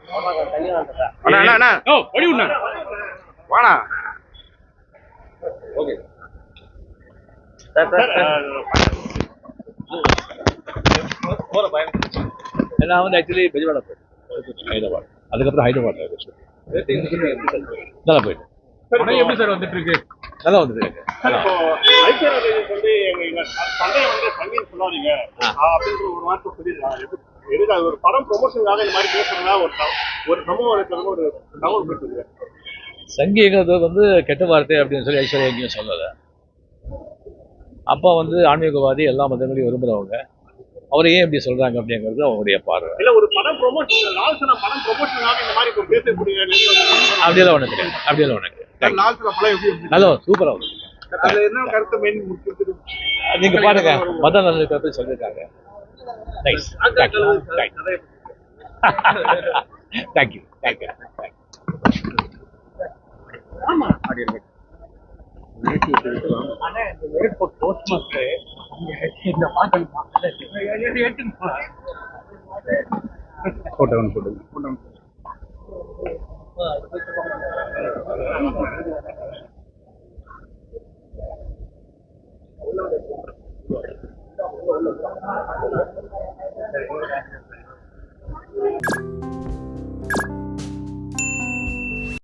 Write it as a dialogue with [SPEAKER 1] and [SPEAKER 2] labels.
[SPEAKER 1] அண்ணா அண்ணா அண்ணா ஓ ஓடி விடுண்ணா வாண்ணா ஓகே நான் வந்து ஆக்சுவலி பெஜவாடா போயிட்டேன் ஹைதராபாத் அதுக்கப்புறம் ஹைதராபாத் நல்லா போயிட்டேன் எப்படி சார் வந்துட்டு இருக்கு நல்லா வந்துட்டு இருக்கு வந்து எங்க சண்டையை வந்து சங்கீத் சொல்லாதீங்க அப்படின்ற ஒரு வார்த்தை சொல்லியிருக்காங்க எதுக்கு அது ஒரு படம் ப்ரொமோஷனுக்காக இந்த மாதிரி பேசுறதா ஒரு சமூக வலைத்தளம் ஒரு தகவல் பேசுறீங்க சங்கீகிறது வந்து கெட்ட வார்த்தை அப்படின்னு சொல்லி ஐஸ்வர்யா எங்கேயும் சொல்லலை அப்பா வந்து ஆன்மீகவாதி எல்லா மதங்களையும் விரும்புகிறவங்க அவரை ஏன் இப்படி சொல்றாங்க அப்படிங்கிறது அவங்களுடைய பார்வை இல்ல ஒரு படம் ப்ரொமோஷன் லால்சனா படம் ப்ரொமோஷனுக்காக இந்த மாதிரி பேசக்கூடிய அப்படியெல்லாம் ஒண்ணு கிடையாது அப்படியெல்லாம் ஒண்ணு நல்லா சூப்பரா என்ன கருத்து மெயின் நீங்க பாருங்க மத நல்ல கருத்து சொல்லியிருக்காங்க நைஸ் தேங்க்யூ தேங்க்யூ ஆமா ஏர்போர்ட் போஸ்ட் மாஸ்டர் இந்த பாட்டு போட்டோ போட்டோ